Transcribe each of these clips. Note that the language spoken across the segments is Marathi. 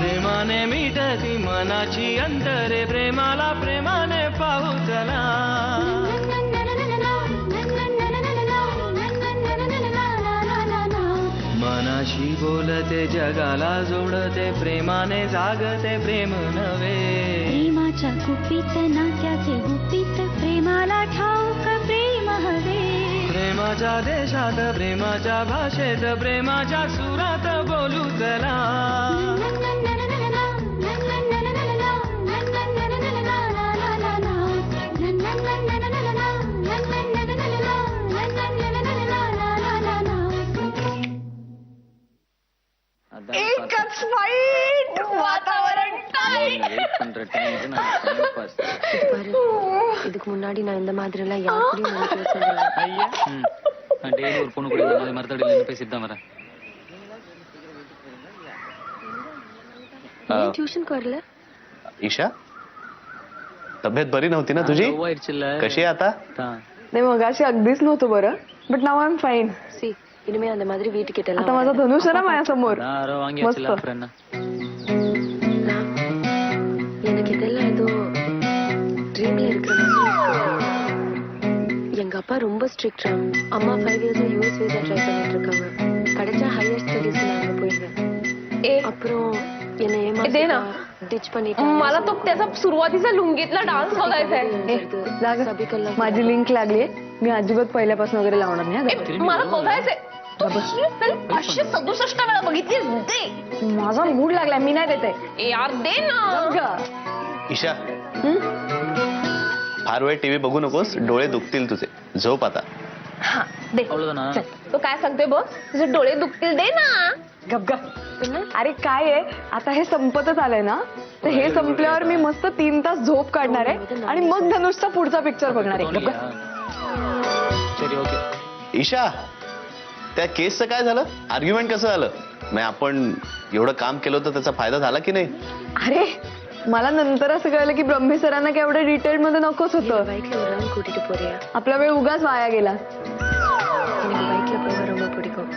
प्रेमाने मिटती मनाची अंतरे प्रेमाला प्रेमाने पाहू चला मनाशी बोलते जगाला जोडते प्रेमाने जागते प्रेम नवे प्रेमाच्या गुपित नात्याचे गुपित प्रेमाला ठाऊक प्रेम हवे प्रेमाच्या देशात प्रेमाच्या भाषेत प्रेमाच्या सुरात बोलू चला एकच फाईट வாதாவரன் இதுக்கு முன்னாடி நான் இந்த மாதிரி எல்லாம் யாருக்கும் நினைக்கவே சொல்றேன் ஐயா நான் டெய்லி ஒரு பொண்ணு கூட இந்த மாதிரி மரத்தடியில நின்னு பேசிட்டு தான் வரேன் ट्यूशनக்கு வரல ईशा तब्येत बरी नव्हती ना तुझी कशी आहे आता नाही मगाशी अगदीच नव्हतं बरं but now I am fine see இனிமே அந்த மாதிரி வீட்டுக்கு கிட்ட आता माझा धनुष आहे ना माझ्यासमोर யாரோ வாங்கி வச்சல அப்புறம் என்ன எனக்கு இதெல்லாம் ஏதோ ட்ரீம்ல இருக்கிற மாதிரி எங்க அப்பா ரொம்ப ஸ்ட்ரிக்ட்டா அம்மா 5 இயர்ஸ் யூஎஸ் வீசா ட்ரை பண்ணிட்டு இருக்காங்க கிடைச்சா ஹையர் ஸ்டடீஸ் நான் போயிடுவேன் அப்புறம் என்ன ஏமாத்தி डिच பண்ணிட்டு मला तो त्याचा सुरुवातीचा लुंगीतला डान्स बघायचा माझी लिंक लागली मी अजिबात पहिल्यापासून वगैरे लावणार नाही मला बघायचंय 567 वेळा बघितलीस दे माझा मूड लागलाय मी नाही देते यार दे ना ईशा फार वेळ टीव्ही बघू नकोस डोळे दुखतील तुझे झोप आता हा दे चल तो काय सांगतोय बघ तुझे डोळे दुखतील दे ना गप गप अरे काय आहे आता हे संपतच आलंय ना तर हे संपल्यावर मी मस्त 3 तास झोप काढणार आहे आणि मग धनुषचा पुढचा पिक्चर बघणार आहे சரி ஓகே ईशा त्या केसचं काय झालं आर्ग्युमेंट कसं झालं मग आपण एवढं काम केलं होतं त्याचा फायदा झाला की नाही अरे मला नंतर असं कळलं की ब्रह्मे सरांना काय एवढं डिटेल मध्ये नकोच होतं பைக்ல ஒரு ரவுண்ட் கூட்டிட்டு போறியா आपला वेळ उगाच वाया गेला எனக்கு பைக்ல போக ரொம்ப பிடிக்கும்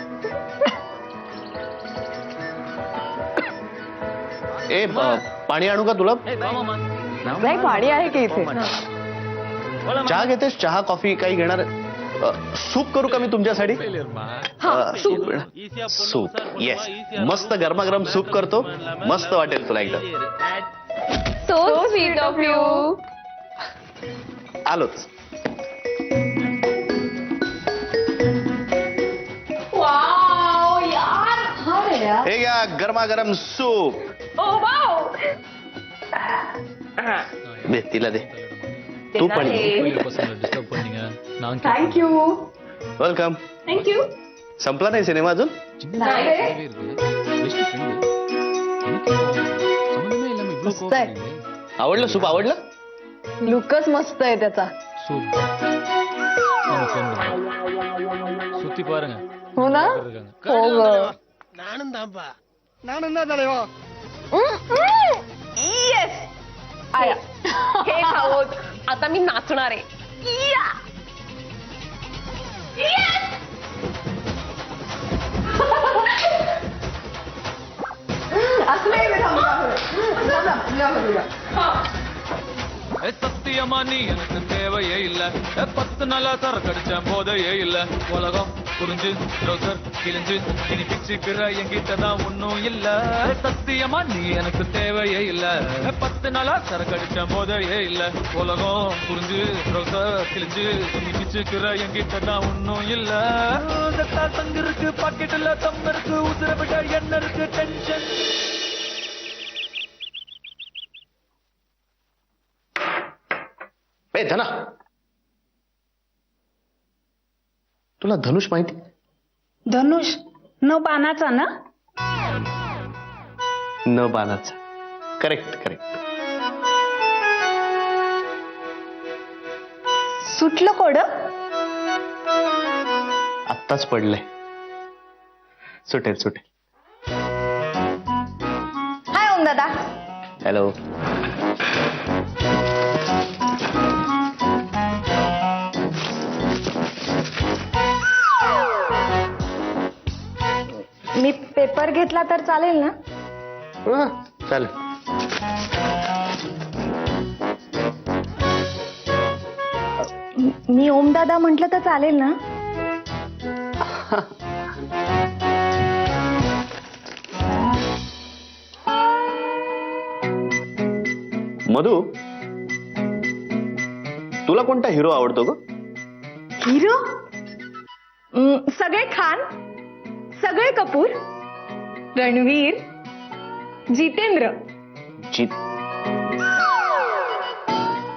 ए पाणी आणू का तुला नाही पाणी आहे की इथे चहा घेतेस चहा कॉफी काही घेणार सूप करू का मी तुमच्यासाठी सूप येस मस्त गरमागरम सूप करतो मस्त वाटेल तुला एकदम सो स्वीट ऑफ यू आलोच वाव यार हे घ्या गरमागरम सूप ओ वाव दे तिला दे तू पण டிஸ்டர்ப் பண்ணீங்க நான் थँक्यू वेलकम थँक्यू संपला नाही सिनेमा अजून नाही रे பெஸ்ட் ஃப்ரெண்ட் சம்பந்தமே இல்லாம இவ்ளோ मस्त आहे आवडलं सूप आवडलं लुकच मस्त आहे त्याचा சூப் நம்ம ஃப்ரெண்ட் சுத்தி பாருங்க हो ना இருக்காங்க हो ग நானும் தான் தலைவா येस आया हे खावत आता मी नाचणार आहे या சத்தியமா நீ எனக்கு தேவையே இல்ல 10 நாளா சரக்கடிச்ச போதையே இல்ல உலகம் புரிஞ்சு ரோசர் கிழிஞ்சு இனி பிச்சுக்கிற என்கிட்ட தான் ஒன்னும் இல்ல சத்தியமா நீ எனக்கு தேவையே இல்ல 10 நாளா சரக்கடிச்ச போதையே இல்ல உலகம் புரிஞ்சு ரோசர் கிழிஞ்சு இனி பிச்சுக்கிற என்கிட்ட தான் ஒன்னும் இல்ல தங்க இருக்கு பாக்கெட்ல தம் இருக்கு உதிர விட என்ன இருக்கு டென்ஷன் ए धना तुला धनुष माहिती धनुष न बाणाचा ना न बाणाचा करेक्ट करेक्ट सुटलं कोड आत्ताच पडलंय सुटेल सुटेल हॅलो. मी पेपर घेतला तर चालेल ना? चालेल. मी ओम दादा म्हटलं तर चालेल ना? मधू, तुला कोणता हिरो आवडतो ग? हिरो? सगळे खान, सगळे कपूर, रणवीर, जितेंद्र. जीत.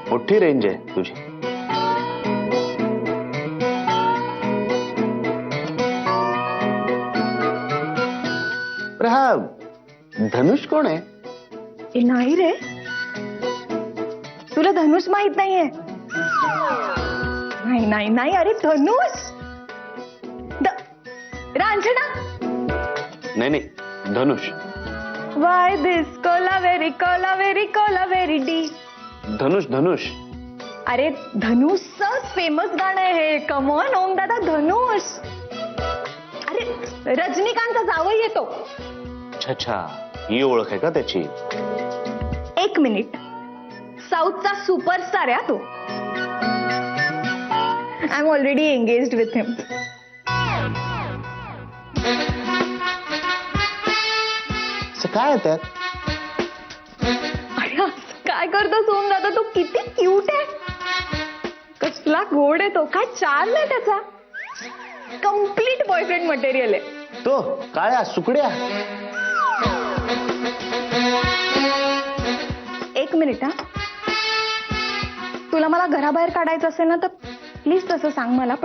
मोठी रेंज आहे तुझी. हा धनुष कोण आहे? ए नाही रे, तुला धनुष माहित नाहीये? नाही नाही नाही, अरे धनुष रांझणा. नाही नाही, धनुष. Why this Kolaveri Kolaveri Kolaveri di. धनुष धनुष. अरे धनुषच फेमस गाणं आहे हे. कमॉन ओम दादा, धनुष. अरे रजनीकांतचा जावई येतो. अच्छा अच्छा, ही ओळख आहे का त्याची? एक मिनिट, साऊथचा सुपरस्टार आहे तो. I am already engaged with him. काय आहे त्यात? अरे काय करतो सोम दादा, तो किती क्यूट आहे. कसला गोड आहे तो, काय चाल आहे त्याचा. कम्प्लीट बॉयफ्रेंड मटेरियल आहे तो. काळ्या सुकड्या. एक मिनिट हा, तुला मला घराबाहेर काढायचं असेल ना तर प्लीज तसं सांग मला.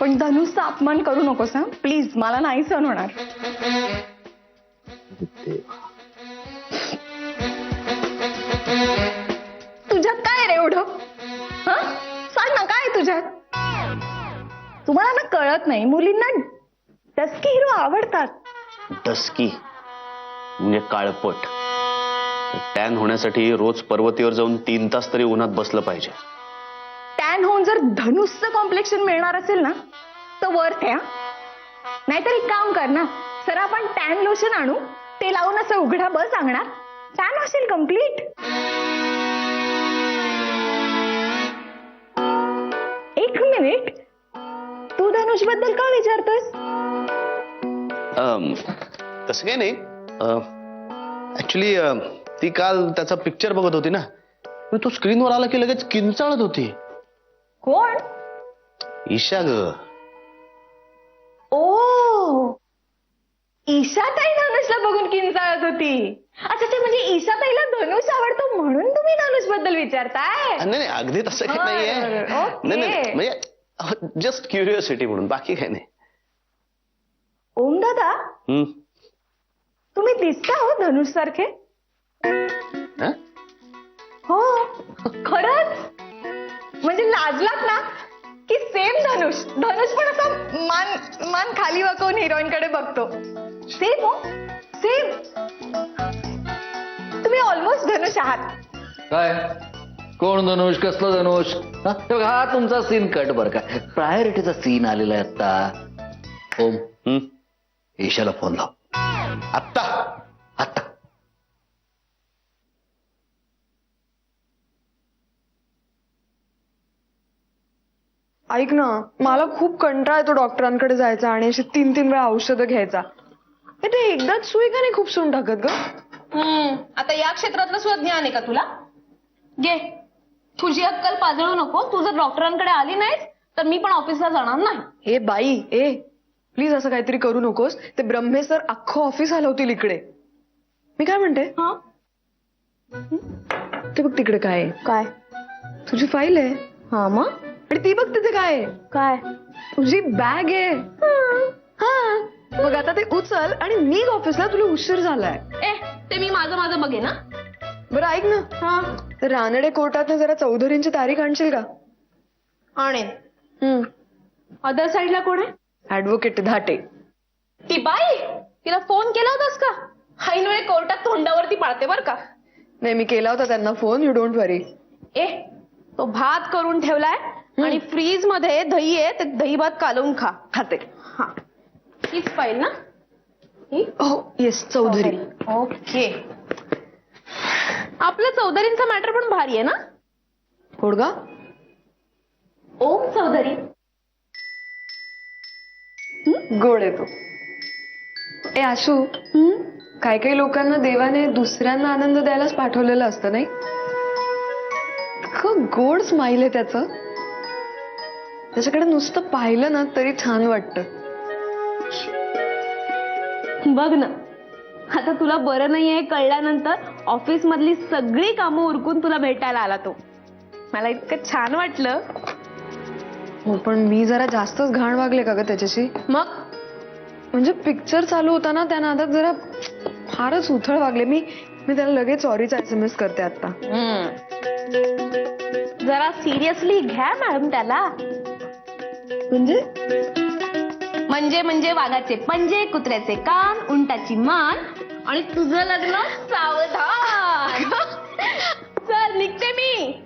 पण धनुषचा अपमान करू नकोस हा प्लीज, मला नाही सहन होणार. तुझ्यात काय रे एवढं? हा सांग ना, काय तुझ्यात? तुम्हाला ना कळत नाही, मुलींना डस्की हिरो आवडतात. डस्की म्हणजे काळपट. टॅन होण्यासाठी रोज पर्वतीवर जाऊन 3 तास तरी उन्हात बसलं पाहिजे. टॅन होऊन जर धनुषचं कॉम्प्लेक्शन मिळणार असेल ना तर वर्थ आहे. नाहीतर एक काम कर ना, सर आपण टॅन लोशन आणू, ते लावून असं उघडा बस अंगणात, टॅन असेल कम्प्लीट. एक मिनिट, तू धनुष बद्दल का विचारतोस? तसं काही नाही. ऍक्च्युली ती काल त्याचा पिक्चर बघत होती ना, तो स्क्रीनवर आला की लगेच किंचाळत होती. कोण? ईशा ग. ओ, ईशाताई धनुषला बघून किंचाळत होती. अच्छा अच्छा, म्हणजे ईशाताईला धनुष आवडतो म्हणून तुम्ही धनुष बद्दल विचारताय? नाही नाही, अगदी तसं काही नाहीये. ओके. नाही नाही, म्हणजे जस्ट क्युरिओसिटी म्हणून, बाकी काही नाही. ओम दादा, तुम्ही दिसता हो धनुष सारखे. हा? हो खरंच, म्हणजे लाजलात ना की सेम धनुष. धनुष पण असं मान खाली वाकवून हिरोईन कडे बघतो. सेम हो, सेम. तुम्ही ऑलमोस्ट धनुष आहात. काय? कोण धनुष? कसलं धनुष? हा तुमचा सीन कट बर का. प्रायोरिटीचा सीन आलेला आहे आता. ओम, ईशाला फोन लाव आत्ता. आता. ऐक ना, मला खूप कंटाळा येतो डॉक्टरांकडे जायचा आणि अशी 3-3 वेळा औषधं घ्यायचा. ते एकदाच सुई का नाही खूप सून टाकत ग? आता या क्षेत्रातलं सुद्धा ज्ञान आहे का तुला? घे, तुझी अक्कल पाजळू नको. तू जर डॉक्टरांकडे आली नाहीस तर मी पण ऑफिसला जाणार नाही. हे बाई, प्लीज असं काहीतरी करू नकोस. ते ब्रह्मे सर अख्खं ऑफिस हलवतील इकडे. मी काय म्हणते, ते बघ तिकडे काय आहे. काय? तुझी फाईल आहे. हा मग? आणि ती बघ तिथे काय आहे. काय? तुझी बॅग आहे. हा, मग आता ते उचल आणि निघ ऑफिसला, तुला उशीर झालाय. ते मी माझं बघे ना. बरं ऐक ना, रानडे कोर्टात जरा चौधरींची तारीख आणशील का? आणेन. अदर साईडला कोण आहे? ऍडव्होकेट धाटे. ती बाई, तिला फोन केला होतास का? हायनवे कोर्टात तोंडावरती पाळते बर का. नाही मी केला होता त्यांना फोन, यू डोंट वरी. ए तो भात करून ठेवलाय आणि फ्रीज मध्ये दही आहे, ते दही भात कालवून खाते. हा हीच पाहिजे ना. हो येस चौधरी. ओके. आपलं चौधरींचा मॅटर पण भारी आहे ना. कोडगा ओम चौधरी. गोड येतो. ए आशू, काही काही लोकांना देवाने दुसऱ्यांना आनंद द्यायलाच पाठवलेलं असतं नाही. खूप गोड स्माईल आहे त्याचं. त्याच्याकडे नुसतं पाहिलं ना तरी छान वाटतं. बघ ना, आता तुला बरं नाहीये कळल्यानंतर ऑफिस मधली सगळी कामं उरकून तुला भेटायला आला तो. मला इतकं छान वाटलं. हो पण मी जरा जास्तच घाण वागले का ग त्याच्याशी. मग म्हणजे पिक्चर चालू होता ना त्या नादात जरा फारच उथळ वागले. मी त्याला लगेच सॉरीचा SMS करते आता. जरा सिरियसली घ्या मॅडम त्याला. म्हणजे वाघाचे पंजे, कुत्र्याचे कान, उंटाची मान आणि तुझं लग्न सावधान. चल निघते मी.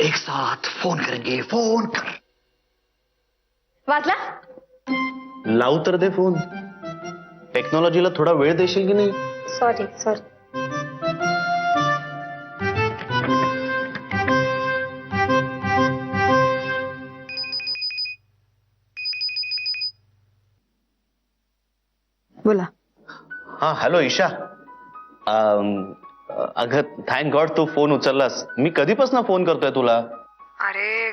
एक साथ फोन करेंगे, फोन कर. वाचला. लावू तर दे फोन. टेक्नॉलॉजीला थोडा वेळ देशील की नाही. सॉरी. बोला. हा हॅलो ईशा. अगं थँक गॉड तू फोन उचललास. मी कधीपासून फोन करतोय तुला. अरे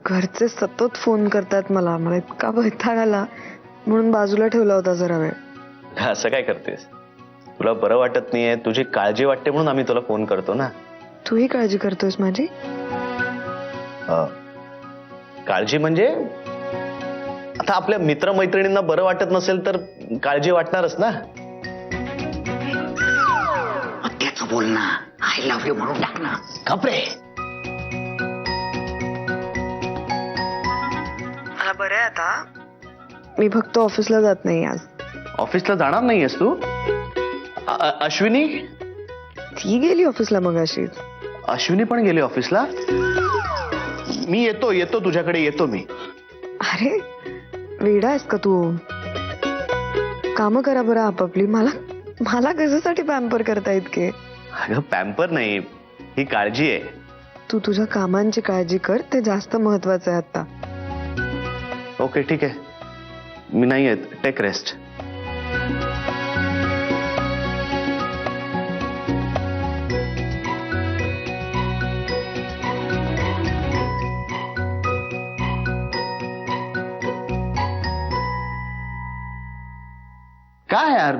घरचे सतत फोन करतात मला इतका वैताग आला म्हणून बाजूला ठेवला होता जरा वेळ. असं काय करतेस. तुला बरं वाटत नाहीये, तुझी काळजी वाटते म्हणून आम्ही तुला फोन करतो ना. तूही काळजी करतोयस माझी. काळजी म्हणजे आता आपल्या मित्रमैत्रिणींना बरं वाटत नसेल तर काळजी वाटणारच ना. त्याचं बोल ना, आय लव्ह यू म्हणून टाक ना. कपरे मला बरं आहे आता. मी फक्त ऑफिसला जात नाही आज. ऑफिसला जाणार नाहीयेस तू. अश्विनी. ती गेली ऑफिसला मगाशी. अश्विनी पण गेली ऑफिसला. मी येतो तुझ्याकडे येतो मी. अरे वेडा आहेस का तू. काम करा बरं आपापली. मला कशासाठी पॅम्पर करता इतके. अगं पॅम्पर नाही, ही काळजी आहे. तू तुझ्या कामांची काळजी कर, ते जास्त महत्वाचं आहे आता. ओके ठीक आहे, मी नाही येत. Take rest. काय यार,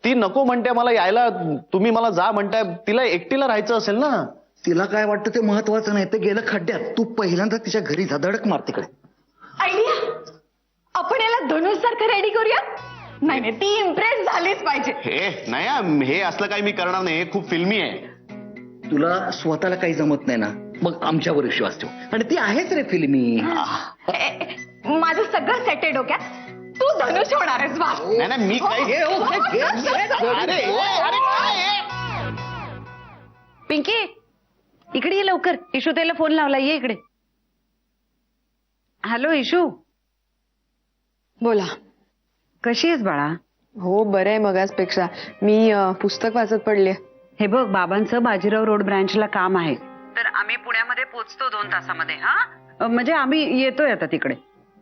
ती नको म्हणते मला यायला, तुम्ही मला जा म्हणताय. तिला एकटीला राहायचं असेल ना. तिला काय वाटतं ते महत्वाचं नाही. ते गेलं खड्ड्यात. तू पहिल्यांदा तिच्या घरी जा, धडक मार तिकडे. आयडिया. आपण याला धनुष सारखं रेडी करूया. नाही ती इम्प्रेस झालीच पाहिजे. हे नाही, हे असलं काही मी करणार नाही. खूप फिल्मी आहे. तुला स्वतःला काही जमत नाही ना, मग आमच्यावर विश्वास ठेव. आणि ती आहेच रे फिल्मी. माझं सगळं सेट आहे डोक्यात. तू धनुष होणार आहेस. वा. नाही मी काही. पिंकी इकडे ये लवकर. इशू त्याला फोन लावला. ये इकडे. Hello issue. बोला. कशी आहेस बाळा. हो बरं आहे मगाचपेक्षा. मी पुस्तक वाचत पडले. हे बघ बाबांचं बाजीराव रोड ब्रँचला काम आहे, तर आम्ही पुण्यामध्ये पोहोचतो 2 तासामध्ये. हा म्हणजे आम्ही येतोय आता तिकडे.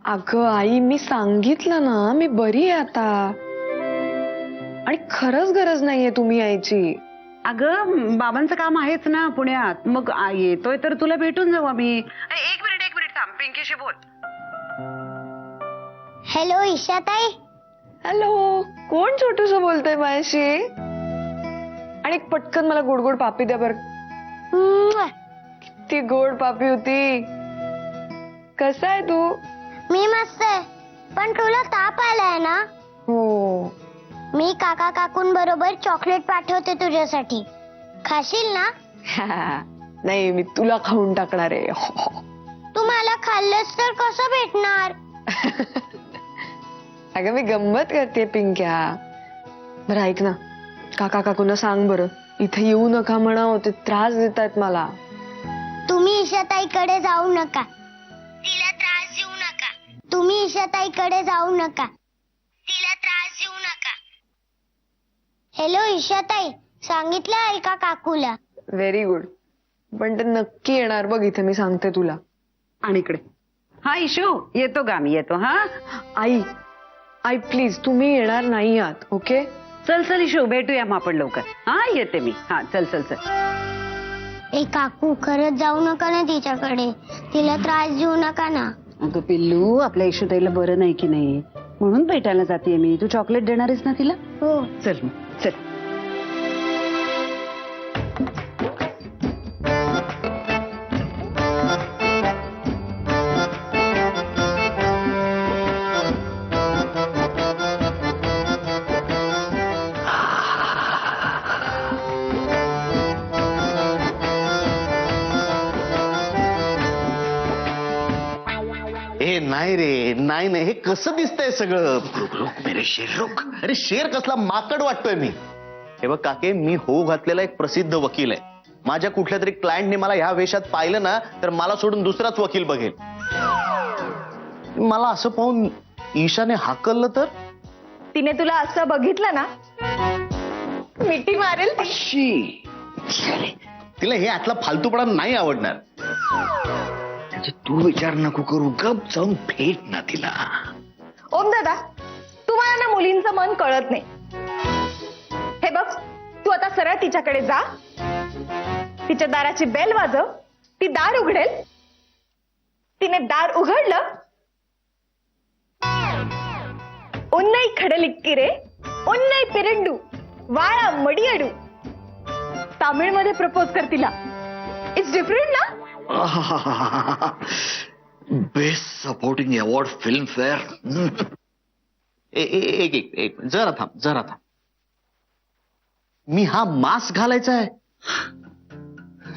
अगं आई मी सांगितलं ना मी बरी आहे आता. आणि खरंच गरज नाहीये तुम्ही यायची. अगं बाबांचं काम आहेच ना पुण्यात. मग येतोय तर तुला भेटून जाऊ आम्ही. एक मिनिट थांब, पिंकीशी बोल. हॅलो ईशाताई. हॅलो. कोण छोटूस बोलतोय माझ्याशी. आणि पटकन मला गोड गोड पापी द्या बर. ती गोड पापी होती. कसा आहे तू. मी मस्त आहे, पण तुला ताप आलाय ना. हो. मी काका काकूंबरोबर चॉकलेट पाठवते तुझ्यासाठी. खाशील ना? नाही, मी तुला खाऊन टाकणार आहे. तू मला खाल्लंस तर कसं भेटणार? अगं मी गंमत करते पिंक्या. बरं ऐक ना, काका काकूंना सांग बरं, इथे येऊ नका म्हणावं, ते त्रास देतात मला. तुम्ही ईशाताईकडे जाऊ नका, तिला त्रास देऊ नका. तुम्ही ईशाताईकडे जाऊ नका, तिला त्रास देऊ नका. हॅलो ईशाताई, सांगितलं आहे का काकूला? Very good. पण ते नक्की येणार बघ इथे, मी सांगते तुला. आणि इकडे हा इशू येतो गा मी येतो. हा आई प्लीज, तुम्ही येणार नाही आहात, ओके? चल चल इशू भेटूया मग आपण लवकर. हा येते मी. हा चल चल चल. ए काकू, खरंच जाऊ नका ना तिच्याकडे, तिला त्रास देऊ नका ना. अगं पिल्लू, आपल्या इशूताईला बरं नाही की नाही म्हणून भेटायला जाते मी. तू चॉकलेट देणारेस ना तिला? हो. चल मग चल. ए नाही रे, नाही नाही, हे कसं दिसतंय सगळं? रुक मेरे शेर रुक. अरे शेर कसला, माकड वाटतोय मी. हे बघ काके, मी होऊ घातलेला एक प्रसिद्ध वकील आहे. माझ्या कुठल्या तरी क्लायंटने मला ह्या वेशात पाहिलं ना, तर मला सोडून दुसराच वकील बघेल. मला असं पाहून ईशाने हाकललं तर? तिने तुला असं बघितलं ना, मिठी मारेल ती. शी. तिला हे आतला फालतूपणा नाही आवडणार. तू विचार नको करू, गप जाऊन भेट ना तिला. ओम दादा, तुम्हाला ना मुलींचं मन कळत नाही. हे बघ, तू आता सरळ तिच्याकडे जा, तिच्या दाराची बेल वाजव, ती दार उघडेल. तिने दार उघडलं, उन्नई खडलिक्किरे उन्नई पिरंडू वाळा मडियडू, तामिळमध्ये प्रपोज कर तिला. इट्स डिफरंट ना? Best supporting award film fair. एक जरा थांब. मी हा मास्क घालायचा आहे?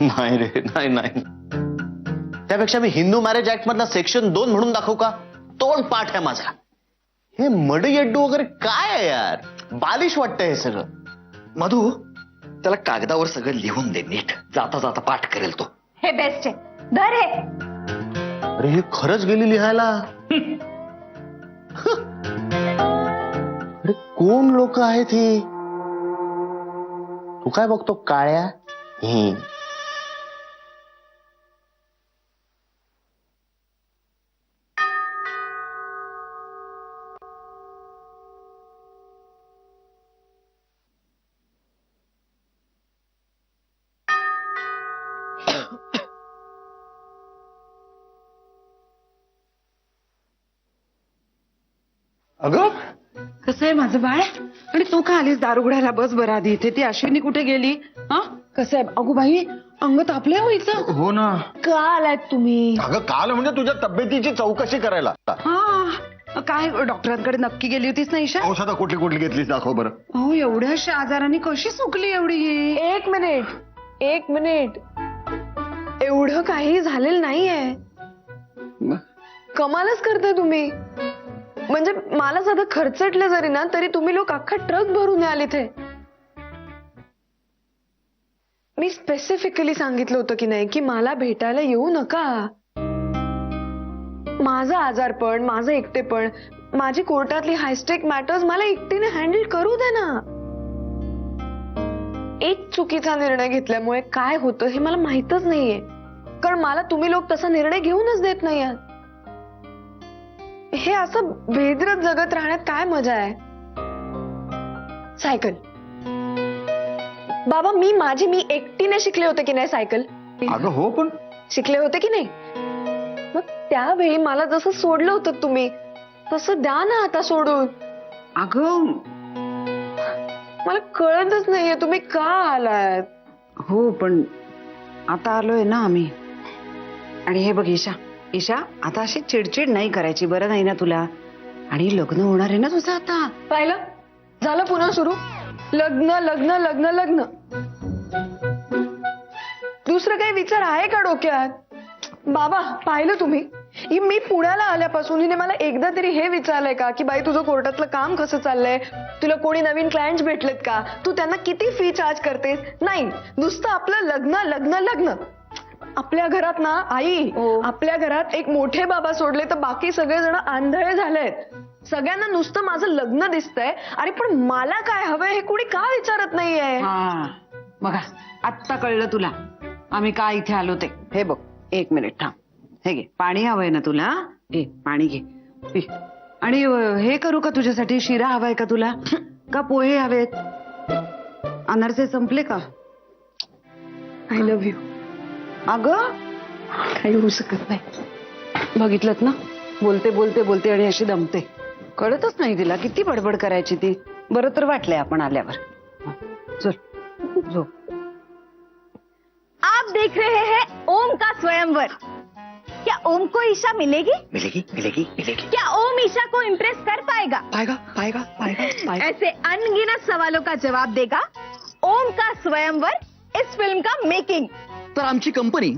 नाही रे, नाही. त्यापेक्षा मी हिंदू मॅरेज ऍक्ट मधला सेक्शन 2 म्हणून दाखवू का? तोंड पाठ आहे माझा. हे मडयड्डू वगैरे काय आहे यार, बालिश वाटतंय हे सगळं. मधू, त्याला कागदावर सगळं लिहून दे नीट, जाता जाता पाठ करेल तो. हे बेस्ट आहे, धर हे. अरे हे खरंच गेली लिहायला. अरे कोण लोक आहेत ही? तू काय बघतो काळ्या? अगं कसं आहे माझं बाळ? आणि तू का आलीस दार उघडायला? बस बरं आधी इथे. ती अश्विनी कुठे गेली? हा कसं आहे? अगो बाई, अंग तापले व्हायचं. हो ना. का आलात तुम्ही? अगं काल म्हणजे तुझ्या तब्येतीची चौकशी करायला. हा काय डॉक्टरांकडे नक्की गेली होतीस ना ईशा? औषधं कुठली कुठली घेतलीस दाखव बरं. हो एवढ्याशा आजाराने कशी सुकली एवढी ही? एक मिनिट. एवढं काही झालेलं नाहीये. कमालच करताय तुम्ही. म्हणजे मला साधं खर्चटलं जरी ना, तरी तुम्ही लोक अख्खा ट्रक भरून याल इथे. मी स्पेसिफिकली सांगितलं होतं की नाही, की मला भेटायला येऊ नका. माझं आजारपण, माझं एकटेपण, माझी कोर्टातली हायस्टेक मॅटर्स मला एकटीने हँडल करू दे ना. एक चुकीचा निर्णय घेतल्यामुळे काय होतं हे मला माहितच नाहीये, कारण मला तुम्ही लोक तसा निर्णय घेऊनच देत नाही आहात. हे असं भेदरत जगत राहण्यात काय मजा आहे? सायकल बाबा, मी एकटीने शिकले होते की नाही सायकल? अगं हो, पण शिकले होते की नाही? मग त्यावेळी मला जसं सोडलं होतं तुम्ही, तसं द्या ना आता सोडून. अगं मला कळतच नाहीये तुम्ही का आलात. हो पण आता आलोय ना आम्ही. आणि हे बघ ईशा आता अशी चिडचिड नाही करायची, बरं नाही ना तुला? आणि लग्न होणार आहे ना तुझं आता. पाहिलं, झालं पुन्हा सुरू. लग्न लग्न लग्न लग्न. दुसरं काही विचार आहे का डोक्यात? बाबा पाहिलं तुम्ही, मी पुण्याला आल्यापासून हिने मला एकदा तरी हे विचारलंय का की बाई तुझं कोर्टातलं काम कसं चाललंय, तुला कोणी नवीन क्लायंट्स भेटलेत का, तू त्यांना किती फी चार्ज करतेस? नाही, नुसतं आपलं लग्न लग्न लग्न. आपल्या घरात ना आई, आपल्या घरात एक मोठे बाबा सोडले तर बाकी सगळेजण आंधळे झालेत. सगळ्यांना नुसतं माझं लग्न दिसतंय. अरे पण मला काय हवंय हे कुणी का विचारत नाहीये? हा बघा, आत्ता कळलं तुला आम्ही का इथे आलो ते. हे बघ, 1 मिनिट थांब. हे घे, पाणी हवंय ना तुला? घे पाणी घे, पी. आणि हे करू का तुझ्यासाठी? शिरा हवाय का तुला? का पोहे हवेत? अनारसे संपले का? I love you. अगं काही होऊ शकत नाही. बघितलं ना, बोलते बोलते बोलते आणि अशी दमते. कळतच नाही तिला किती बडबड करायची ती. बरं तर वाटलंय आपण आल्यावर. चल झोप. आप देख रहे हैं ओम का स्वयंवर. क्या ओम को ईशा मिलेगी? मिलेगी मिलेगी मिलेगी. क्या ओम ईशा को इम्प्रेस कर पाएगा? पाएगा पाएगा पाएगा पाएगा. ऐसे अनगिनत सवालों का जवाब देगा ओम का स्वयंवर, इस फिल्म का मेकिंग. तर आमची कंपनी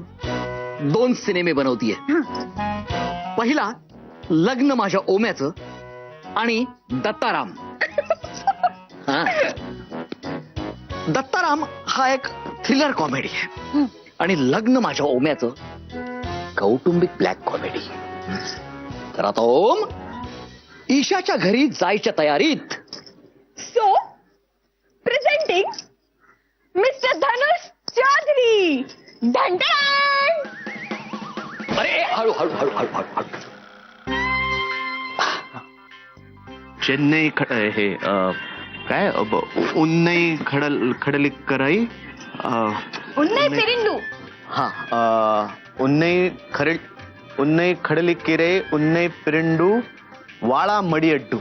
2 सिनेमे बनवतीये. पहिला लग्न माझ्या ओम्याचं आणि दत्ताराम. हा. दत्ताराम हा एक थ्रिलर कॉमेडी आहे आणि लग्न माझ्या ओम्याचं कौटुंबिक ब्लॅक कॉमेडी. तर आता ओम ईशाच्या घरी जायच्या तयारीत. सो प्रेझेंटिंग मिस्टर धनुष चौधरी. ढंढण. अरे हळू हळू हळू हळू हळू हळू. चेन्नई हे काय उन्नई खडली कराई. उन्नई पेरिंडू. हा उन्नई खडली किरे उन्नई पिरिंडू वाळा मडियड्डू.